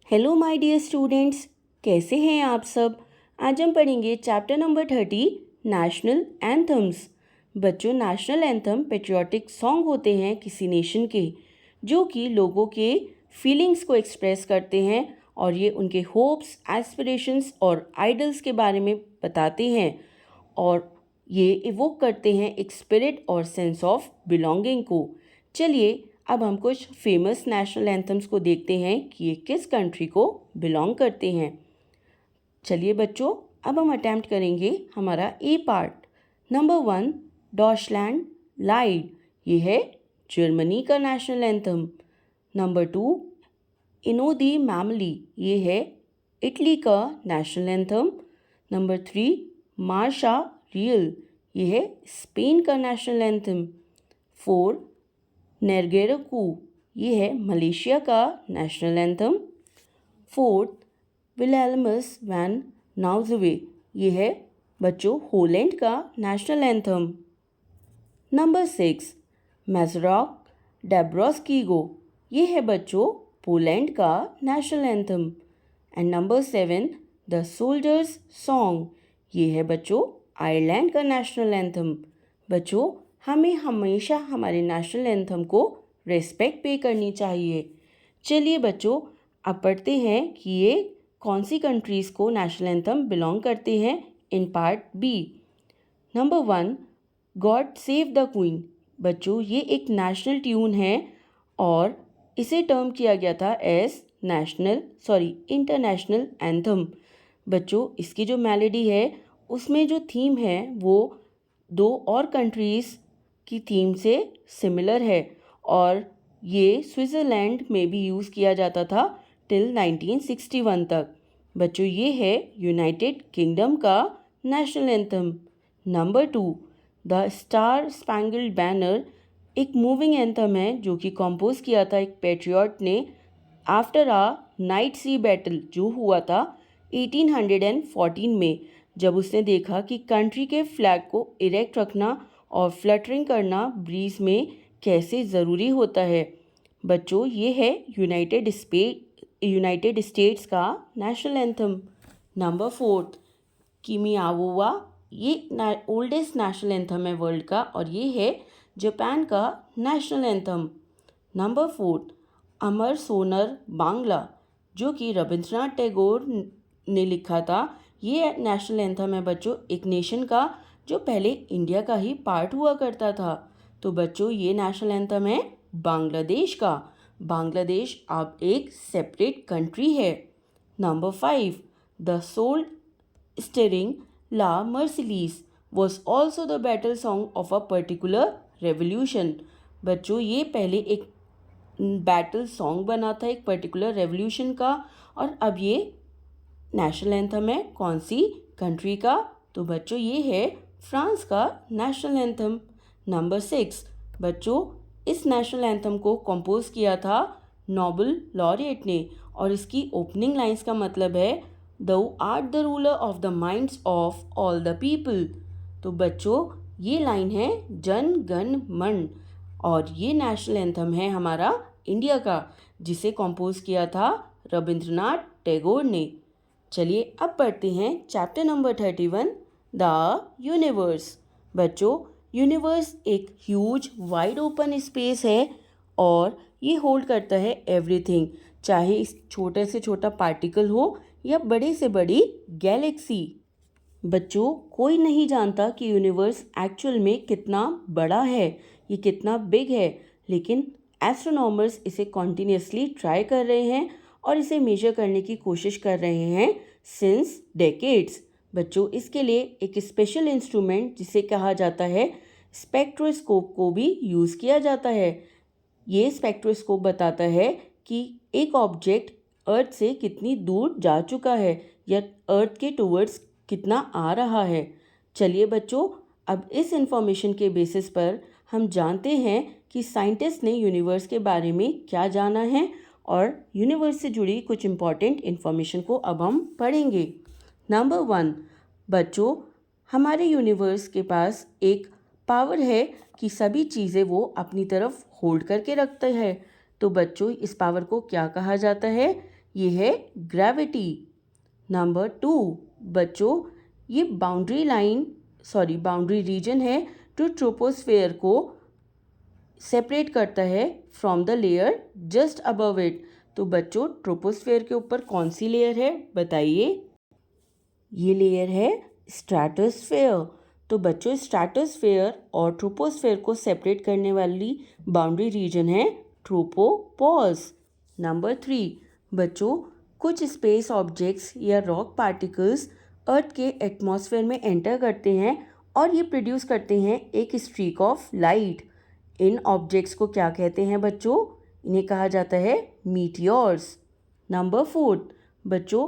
Hello my dear students, कैसे हैं आप सब। आज हम पढ़ेंगे चैप्टर नंबर 30 नेशनल एंथम्स। बच्चों, नेशनल एंथम पेट्रियाटिक सॉन्ग होते हैं किसी नेशन के, जो कि लोगों के फीलिंग्स को एक्सप्रेस करते हैं और ये उनके होप्स, एस्पिरेशंस और आइडल्स के बारे में बताते हैं और ये इवोक करते हैं एक स्पिरिट और सेंस ऑफ बिलोंगिंग को। चलिए अब हम कुछ फेमस नेशनल एंथम्स को देखते हैं कि ये किस कंट्री को बिलोंग करते हैं। चलिए बच्चों, अब हम अटेम्प्ट करेंगे हमारा ए पार्ट। नंबर 1, डॉचलैंड लाइड, ये है जर्मनी का नेशनल एंथम। नंबर 2, इनो दी मैमली, ये है इटली का नेशनल एंथम। नंबर 3, मार्शा रियल, ये है स्पेन का नेशनल एंथम। 4, नेर्गेरकू, ये है मलेशिया का नेशनल एंथम। 4th, विलेल्मस वैन नाउज़वे, ये है बच्चों होलैंड का नेशनल एंथम। नंबर 6, मैजरॉक डेब्रोस्कीगो, ये है बच्चों पोलैंड का national anthem. And number 7, the soldiers song, ये है बच्चों आयरलैंड का नेशनल एंथम। बच्चों, हमें हमेशा हमारे नेशनल एंथम को रिस्पेक्ट पे करनी चाहिए। चलिए बच्चों, अब पढ़ते हैं कि ये कौन सी कंट्रीज़ को नेशनल एंथम बिलोंग करते हैं in part B. Number 1, God save the Queen. बच्चों, ये एक नेशनल ट्यून है और इसे टर्म किया गया था एज इंटरनेशनल एंथम। बच्चों, इसकी जो मेलोडी है उसमें जो थीम है वो दो और कंट्रीज़ की थीम से सिमिलर है और ये स्विट्ज़रलैंड में भी यूज़ किया जाता था टिल 1961 तक। बच्चों, ये है यूनाइटेड किंगडम का national anthem. Number 2, the star spangled banner एक मूविंग एंथम है जो कि कंपोज किया था एक पैट्रियट ने आफ्टर आ नाइट सी बैटल जो हुआ था 1814 में, जब उसने देखा कि कंट्री के फ्लैग को इरेक्ट रखना और फ्लटरिंग करना ब्रीज में कैसे ज़रूरी होता है। बच्चों, ये है यूनाइटेड स्टेट्स का नेशनल एंथम। नंबर 4, किमी आवोवा, ये ओल्डेस्ट नेशनल एंथम है वर्ल्ड का और ये है जापान का नेशनल एंथम। नंबर 4, अमर सोनर बांग्ला, जो कि रविंद्रनाथ टैगोर ने लिखा था। ये नेशनल एंथम है बच्चों एक नेशन का जो पहले इंडिया का ही पार्ट हुआ करता था। तो बच्चों, ये नेशनल एंथम है बांग्लादेश का। बांग्लादेश अब एक सेपरेट कंट्री है। Number 5, the soul stirring La Marseillaise was also the battle song of a particular revolution. बच्चों, ये पहले एक बैटल सॉन्ग बना था एक पर्टिकुलर रेवोल्यूशन का और अब ये नेशनल एंथम है कौन सी कंट्री का। तो बच्चों, ये है फ्रांस का नेशनल एंथम। नंबर 6, बच्चों इस नेशनल एंथम को कंपोज किया था नोबेल लॉरिएट ने और इसकी ओपनिंग लाइंस का मतलब है दो art the ruler of the minds of all the people. तो बच्चों, ये लाइन है जन गण मन और ये नेशनल एंथम है हमारा इंडिया का जिसे कंपोज किया था रविंद्रनाथ टैगोर ने। चलिए अब पढ़ते हैं चैप्टर नंबर 31, द यूनिवर्स। बच्चों, यूनिवर्स एक ह्यूज वाइड ओपन स्पेस है और ये होल्ड करता है एवरीथिंग, चाहे इस छोटे से छोटा पार्टिकल हो या बड़े से बड़ी गैलेक्सी। बच्चों, कोई नहीं जानता कि यूनिवर्स एक्चुअल में कितना बड़ा है, ये कितना बिग है, लेकिन एस्ट्रोनॉमर्स इसे कॉन्टिन्यूसली ट्राई कर रहे हैं और इसे मेजर करने की कोशिश कर रहे हैं सिंस डेकेड्स। बच्चों, इसके लिए एक स्पेशल इंस्ट्रूमेंट जिसे कहा जाता है स्पेक्ट्रोस्कोप को भी यूज़ किया जाता है। ये स्पेक्ट्रोस्कोप बताता है कि एक ऑब्जेक्ट अर्थ से कितनी दूर जा चुका है या अर्थ के टुवर्ड्स कितना आ रहा है। चलिए बच्चों, अब इस इंफॉर्मेशन के बेसिस पर हम जानते हैं कि साइंटिस्ट ने यूनिवर्स के बारे में क्या जाना है और यूनिवर्स से जुड़ी कुछ इम्पॉर्टेंट इन्फॉर्मेशन को अब हम पढ़ेंगे। नंबर 1, बच्चों हमारे यूनिवर्स के पास एक पावर है कि सभी चीज़ें वो अपनी तरफ होल्ड करके रखते हैं। तो बच्चों, इस पावर को क्या कहा जाता है? ये है ग्रेविटी। नंबर 2 बच्चों, ये बाउंड्री रीजन है जो ट्रोपोस्फेयर को सेपरेट करता है from the layer just above it. तो बच्चों, ट्रोपोस्फेयर के ऊपर कौन सी लेयर है बताइए? ये लेयर है स्ट्रैटोस्फेयर। तो बच्चों, स्ट्रैटोस्फेयर और ट्रोपोस्फेयर को सेपरेट करने वाली बाउंड्री रीजन है ट्रोपोपॉज। नंबर 3 बच्चों, कुछ स्पेस ऑब्जेक्ट्स या रॉक पार्टिकल्स अर्थ के एटमॉस्फेयर में एंटर करते हैं और ये प्रोड्यूस करते हैं एक streak of light. In objects को क्या कहते हैं बच्चों? इन्हें कहा जाता है मीटियोर्स। नंबर 4 बच्चों,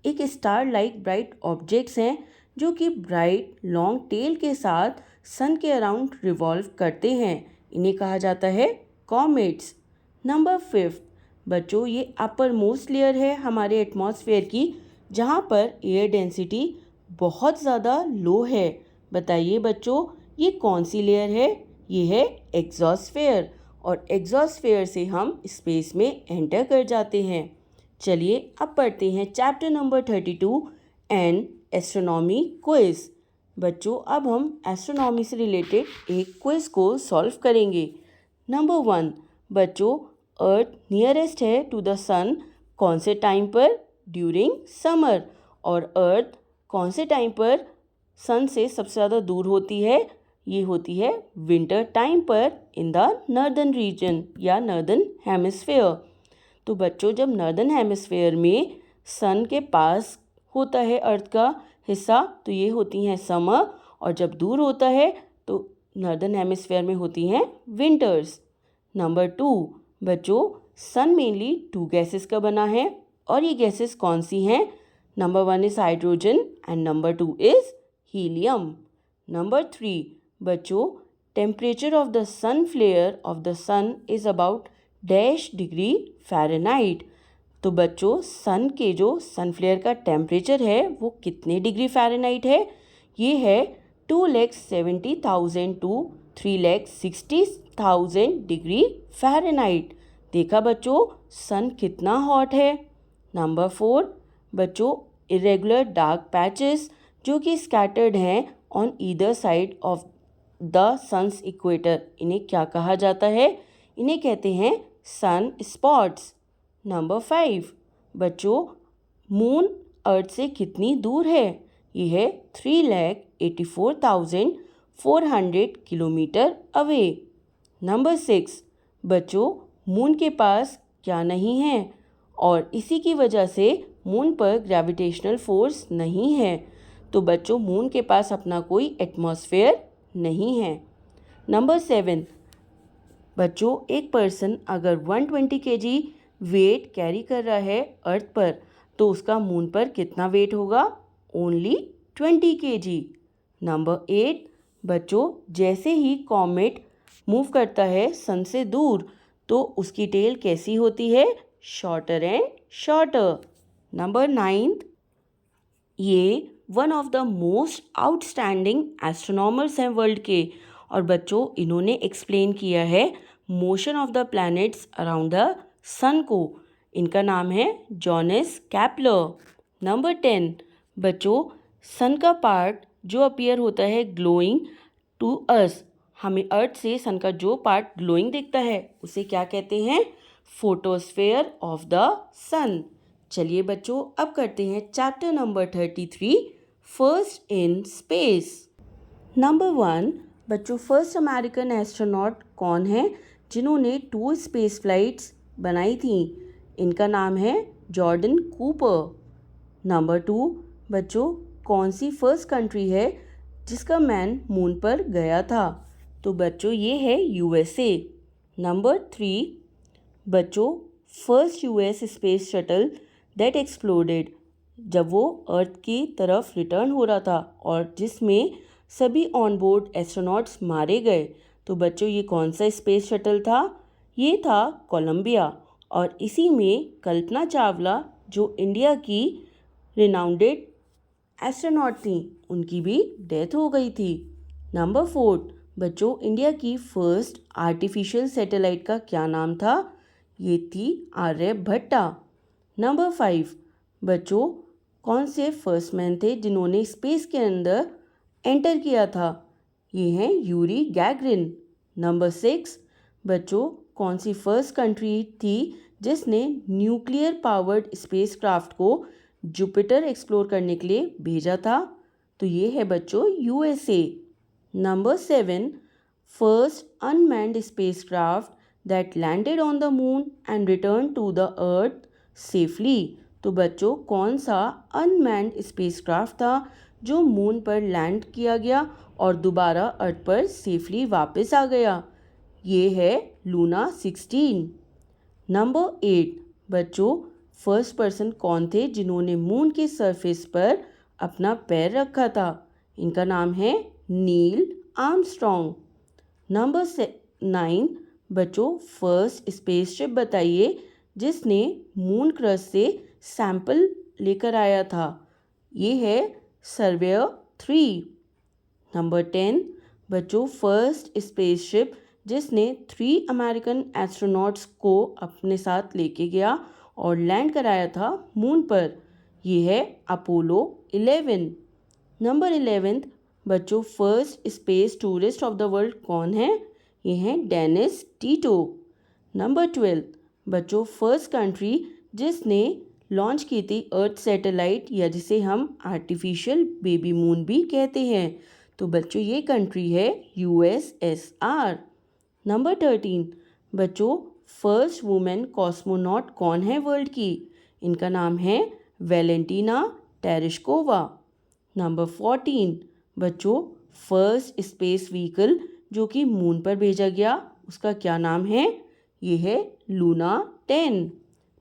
एक स्टार लाइक ब्राइट ऑब्जेक्ट्स हैं जो कि ब्राइट लॉन्ग टेल के साथ सन के अराउंड रिवॉल्व करते हैं। इन्हें कहा जाता है कॉमेट्स। नंबर 5 बच्चों, ये अपर मोस्ट लेयर है हमारे एटमॉस्फेयर की, जहाँ पर एयर डेंसिटी बहुत ज़्यादा लो है। बताइए बच्चों, ये कौन सी लेयर है? ये है एग्जॉस्फेयर, और एग्जॉस्फेयर से हम स्पेस में एंटर कर जाते हैं। चलिए अब पढ़ते हैं chapter number 32 and astronomy quiz. बच्चों, अब हम एस्ट्रोनॉमी से रिलेटेड एक क्विज को सॉल्व करेंगे। नंबर 1 बच्चों, अर्थ नियरेस्ट है टू द सन कौन से टाइम पर? During summer. और अर्थ कौन से टाइम पर सन से सबसे ज़्यादा दूर होती है? ये होती है विंटर टाइम पर इन द नॉर्दर्न रीजन या नॉर्दर्न हेमिस्फेयर। तो बच्चों, जब नॉर्दर्न हेमिस्फेयर में सन के पास होता है अर्थ का हिस्सा, तो ये होती हैं समर, और जब दूर होता है तो नॉर्दर्न हेमिस्फेयर में होती हैं विंटर्स। नंबर 2 बच्चों, सन मेनली 2 गैसेस का बना है, और ये गैसेस कौन सी हैं? Number 1 is hydrogen and number 2 is helium. Number 3 बच्चों, temperature of the sun flare of the sun is about dash degree Fahrenheit. तो बच्चों, सन के जो सन फ्लेयर का टेम्परेचर है वो कितने डिग्री फ़ारेनहाइट है? ये है 2,70,000 टू 3,60,000 डिग्री फ़ारेनहाइट। देखा बच्चों, सन कितना हॉट है। नंबर 4 बच्चों, इरेगुलर डार्क पैचेस जो कि स्कैटर्ड हैं on either side of the sun's equator, इन्हें क्या कहा जाता है? इन्हें कहते हैं सन स्पॉट्स। नंबर 5 बच्चों, मून अर्थ से कितनी दूर है? ये है 3,84,400 किलोमीटर अवे। नंबर 6 बच्चों, मून के पास क्या नहीं है? और इसी की वजह से मून पर ग्रेविटेशनल फोर्स नहीं है। तो बच्चों, मून के पास अपना कोई एटमॉस्फेयर नहीं है। नंबर 7 बच्चों, एक पर्सन अगर 120 kg वेट कैरी कर रहा है अर्थ पर, तो उसका मून पर कितना वेट होगा? Only 20 kg। नंबर 8 बच्चों, जैसे ही कॉमेट मूव करता है सन से दूर, तो उसकी टेल कैसी होती है? Shorter and shorter. नंबर 9 ये one of the most outstanding astronomers हैं वर्ल्ड के, और बच्चों इन्होंने एक्सप्लेन किया है motion of the planets around the sun को। इनका नाम है जॉनेस कैपलर। नंबर 10 बच्चों, सन का पार्ट जो अपीयर होता है ग्लोइंग टू अस, हमें अर्थ से सन का जो पार्ट ग्लोइंग दिखता है उसे क्या कहते हैं? फोटोस्फेयर ऑफ द सन। चलिए बच्चों, अब करते हैं chapter number 33 first in space. Number 1 बच्चों, फर्स्ट अमेरिकन एस्ट्रोनॉट कौन है जिन्होंने 2 स्पेस फ्लाइट्स बनाई थी? इनका नाम है जॉर्डन कूपर। नंबर 2 बच्चों, कौन सी फर्स्ट कंट्री है जिसका मैन मून पर गया था? तो बच्चों, ये है USA। नंबर 3 बच्चों, first US space shuttle that exploded, जब वो अर्थ की तरफ रिटर्न हो रहा था और जिसमें सभी ऑन बोर्ड एस्ट्रोनॉट्स मारे गए, तो बच्चों ये कौन सा स्पेस शटल था? ये था कोलंबिया, और इसी में कल्पना चावला जो इंडिया की रिनाउंडेड एस्ट्रोनॉट थी, उनकी भी डेथ हो गई थी। नंबर 4 बच्चों, इंडिया की फर्स्ट आर्टिफिशियल सैटेलाइट का क्या नाम था? ये थी आर्यभट्टा। नंबर 5, बच्चों कौन से फर्स्ट मैन थे जिन्होंने स्पेस के अंदर एंटर किया था? ये हैं यूरी गैगरिन। नंबर 6, बच्चों कौन सी फर्स्ट कंट्री थी जिसने न्यूक्लियर पावर्ड स्पेसक्राफ्ट को जुपिटर एक्सप्लोर करने के लिए भेजा था? तो ये है बच्चों USA. Number 7, first unmanned spacecraft that landed on the moon and return to the earth safely. तो बच्चों कौन सा अनमैन्ड स्पेसक्राफ्ट था जो मून पर लैंड किया गया और दोबारा अर्थ पर सेफली वापस आ गया? ये है लूना 16। नंबर 8, बच्चों फर्स्ट पर्सन कौन थे जिन्होंने मून के सरफेस पर अपना पैर रखा था? इनका नाम है नील आर्मस्ट्रॉन्ग। नंबर 9, बच्चों फर्स्ट स्पेसशिप बताइए जिसने मून क्रस्ट से सैंपल लेकर आया था। ये है सर्वेयर 3। नंबर 10, बच्चों फर्स्ट स्पेसशिप जिसने 3 अमेरिकन एस्ट्रोनॉट्स को अपने साथ लेके गया और लैंड कराया था मून पर। ये है अपोलो 11। नंबर 11, बच्चों first space tourist of the world कौन है? ये हैं डेनिस टीटो। नंबर 12, बच्चों फर्स्ट कंट्री जिसने लॉन्च की थी अर्थ सैटेलाइट या जिसे हम आर्टिफिशियल बेबी मून भी कहते हैं। तो बच्चों ये कंट्री है यूएसएसआर। नंबर 13, बच्चों फर्स्ट वुमेन कॉस्मोनॉट कौन है वर्ल्ड की? इनका नाम है वेलेंटीना टेरेश्कोवा। नंबर 14, बच्चों फर्स्ट स्पेस व्हीकल जो कि मून पर भेजा गया उसका क्या नाम है? ये है लूना 10।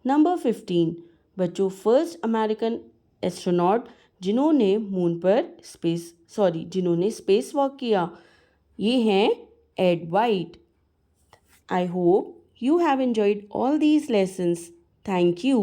नंबर 15, बच्चों फर्स्ट अमेरिकन एस्ट्रोनॉट जिन्होंने मून पर जिन्होंने स्पेस वॉक किया, ये हैं Ed White. I hope you have enjoyed all these lessons. Thank you.